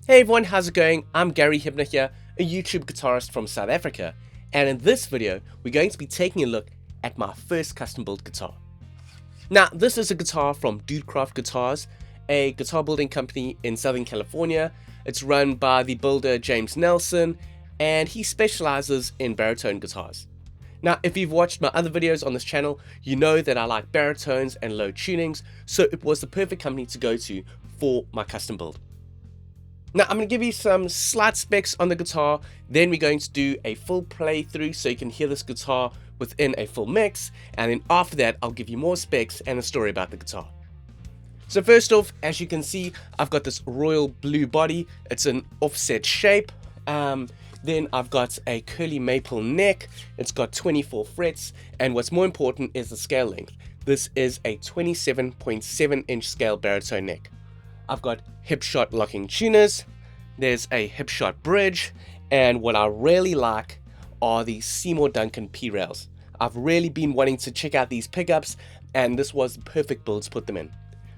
Hey everyone, how's it going? I'm Gary Hibner here, a YouTube guitarist from South Africa, and in this video we're going to be taking a look at my first custom built guitar. Now this is a guitar from DoodCraft Guitars, a guitar building company in Southern California. It's run by the builder James Nelson, and he specializes in baritone guitars. Now if you've watched my other videos on this channel, you know that I like baritones and low tunings, so it was the perfect company to go to for my custom build. Now I'm going to give you some slight specs on the guitar, then we're going to do a full playthrough so you can hear this guitar within a full mix, and then after that I'll give you more specs and a story about the guitar. So first off, as you can see, I've got this royal blue body. It's an offset shape. Then I've got a curly maple neck. It's got 24 frets, and what's more important is the scale length. This is a 27.7-inch scale baritone neck. I've got hip shot locking tuners, there's a hip shot bridge, and what I really like are the Seymour Duncan P rails. I've really been wanting to check out these pickups, and this was the perfect build to put them in.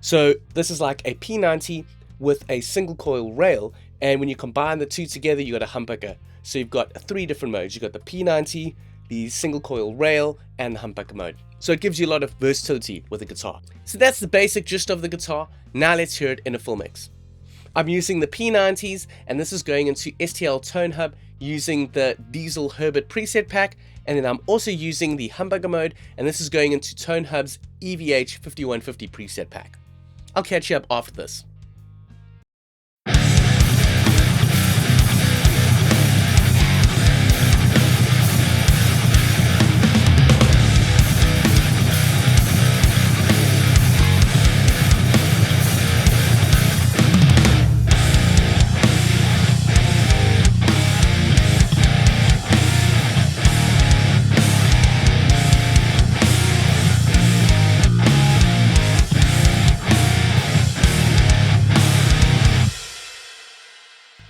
So this is like a P90 with a single coil rail, and when you combine the two together you got a humbucker. So you've got three different modes. You've got the P90, the single coil rail, and the humbucker mode. So it gives you a lot of versatility with the guitar. So that's the basic gist of the guitar. Now let's hear it in a full mix. I'm using the P90s, and this is going into STL Tone Hub using the Diesel Herbert preset pack, and then I'm also using the humbucker mode, and this is going into Tone Hub's EVH 5150 preset pack. I'll catch you up after this.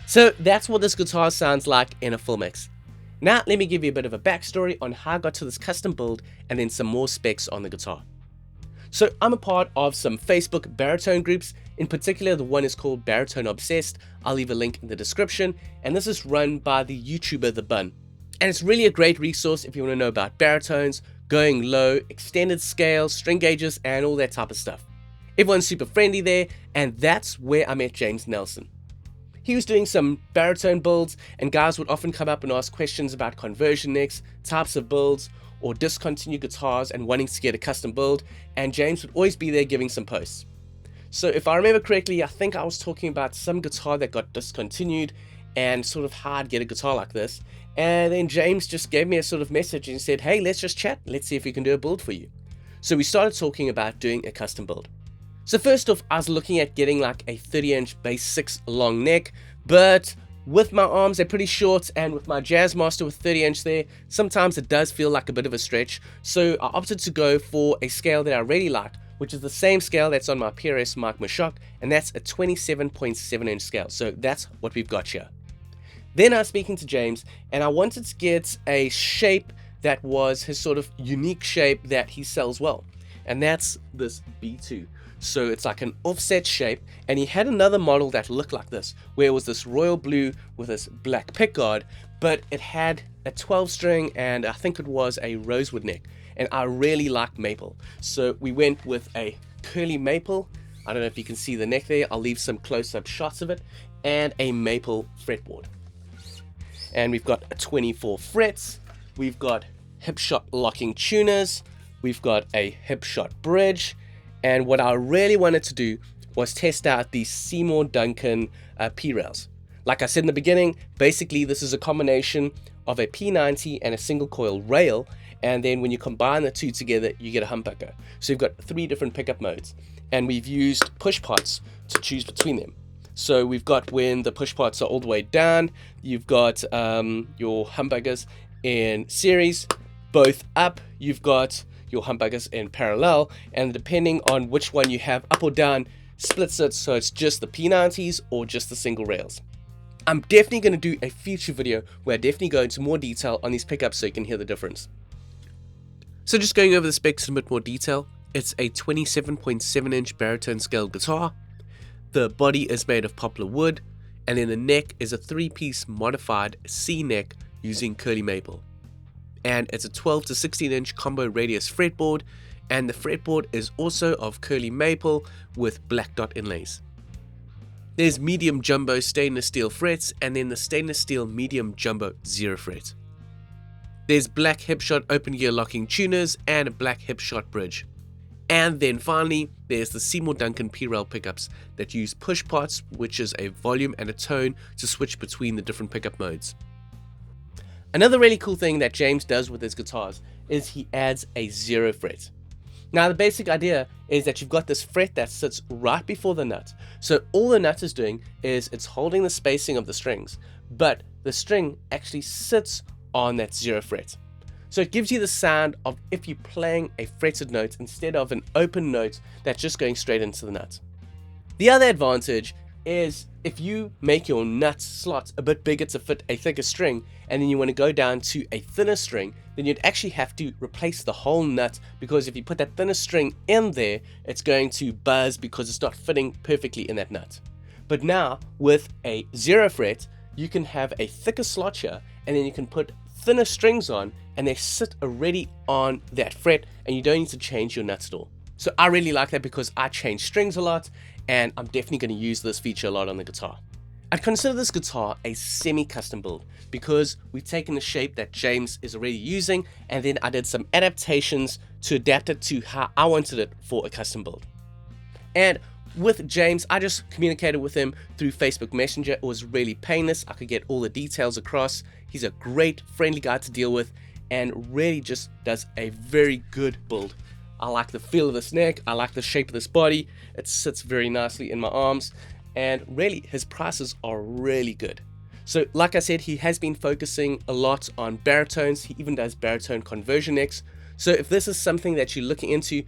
So that's what this guitar sounds like in a full mix. Now let me give you a bit of a backstory on how I got to this custom build and then some more specs on the guitar. So I'm a part of some Facebook baritone groups, in particular the one is called Baritone Obsessed. I'll leave a link in the description, and this is run by the YouTuber The Bun. And it's really a great resource if you want to know about baritones, going low, extended scales, string gauges, and all that type of stuff. Everyone's super friendly there, and that's where I met James Nelson. He was doing some baritone builds, and guys would often come up and ask questions about conversion necks, types of builds, or discontinued guitars and wanting to get a custom build, and James would always be there giving some posts. So if I remember correctly, I think I was talking about some guitar that got discontinued and sort of how I'd get a guitar like this, and then James just gave me a sort of message and said, hey, let's just chat, let's see if we can do a build for you. So we started talking about doing a custom build. So first off, I was looking at getting like a 30-inch base 6 long neck, but with my arms they're pretty short, and with my Jazzmaster with 30-inch there, sometimes it does feel like a bit of a stretch. So I opted to go for a scale that I really like, which is the same scale that's on my PRS Mark Mashok, and that's a 27.7-inch scale. So that's what we've got here. Then I was speaking to James, and I wanted to get a shape that was his sort of unique shape that he sells well, and that's this B2. So it's like an offset shape, and he had another model that looked like this, where it was this royal blue with this black pickguard, but it had a 12 string and I think it was a rosewood neck, and I really liked maple. So we went with a curly maple. I don't know if you can see the neck there, I'll leave some close-up shots of it, and a maple fretboard. And we've got 24 frets, we've got hip shot locking tuners, we've got a hip shot bridge, and what I really wanted to do was test out the Seymour Duncan P rails. Like I said in the beginning, basically this is a combination of a P90 and a single coil rail, and then when you combine the two together you get a humbucker. So you've got three different pickup modes, and we've used push pots to choose between them. So we've got when the push pots are all the way down, you've got your humbuckers in series, both up you've got your humbuckers in parallel, and depending on which one you have up or down splits it, so it's just the P90s or just the single rails. I'm definitely going to do a future video where I definitely go into more detail on these pickups so you can hear the difference. So just going over the specs in a bit more detail, it's a 27.7-inch baritone scale guitar. The body is made of poplar wood, and then the neck is a 3-piece modified C neck using curly maple. And it's a 12 to 16 inch combo radius fretboard, and the fretboard is also of curly maple with black dot inlays. There's medium jumbo stainless steel frets, and then the stainless steel medium jumbo 0 fret. There's black hipshot open gear locking tuners and a black hipshot bridge. And then finally, there's the Seymour Duncan P-Rail pickups that use push pots, which is a volume and a tone to switch between the different pickup modes. Another really cool thing that James does with his guitars is he adds a 0 fret. Now the basic idea is that you've got this fret that sits right before the nut. So all the nut is doing is it's holding the spacing of the strings, but the string actually sits on that 0 fret. So it gives you the sound of if you're playing a fretted note instead of an open note that's just going straight into the nut. The other advantage is if you make your nut slots a bit bigger to fit a thicker string, and then you want to go down to a thinner string, then you'd actually have to replace the whole nut, because if you put that thinner string in there, it's going to buzz because it's not fitting perfectly in that nut. But now with a 0 fret, you can have a thicker slot here, and then you can put thinner strings on, and they sit already on that fret, and you don't need to change your nuts at all. So I really like that because I change strings a lot, and I'm definitely going to use this feature a lot on the guitar. I'd consider this guitar a semi-custom build because we've taken the shape that James is already using, and then I did some adaptations to adapt it to how I wanted it for a custom build. And with James, I just communicated with him through Facebook Messenger. It was really painless. I could get all the details across. He's a great, friendly guy to deal with, and really just does a very good build. I like the feel of this neck. I like the shape of this body. It sits very nicely in my arms, and really his prices are really good. So like I said, he has been focusing a lot on baritones. He even does baritone conversion necks. So if this is something that you're looking into,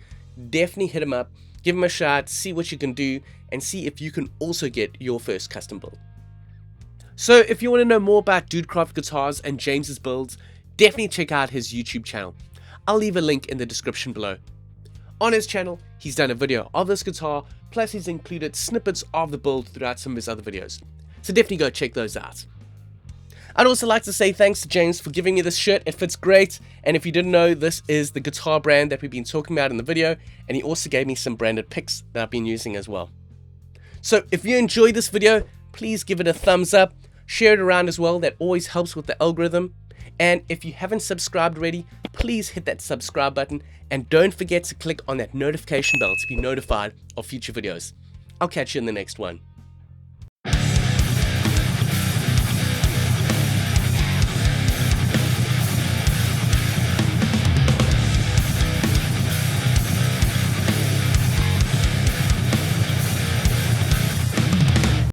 definitely hit him up, give him a shot, see what you can do, and see if you can also get your first custom build. So if you want to know more about DoodCraft Guitars and James's builds, definitely check out his YouTube channel. I'll leave a link in the description below. On his channel, he's done a video of this guitar, plus he's included snippets of the build throughout some of his other videos. So definitely go check those out. I'd also like to say thanks to James for giving me this shirt. It fits great, and if you didn't know, this is the guitar brand that we've been talking about in the video, and he also gave me some branded picks that I've been using as well. So if you enjoyed this video, please give it a thumbs up, share it around as well. That always helps with the algorithm. And if you haven't subscribed already, please hit that subscribe button, and don't forget to click on that notification bell to be notified of future videos. I'll catch you in the next one.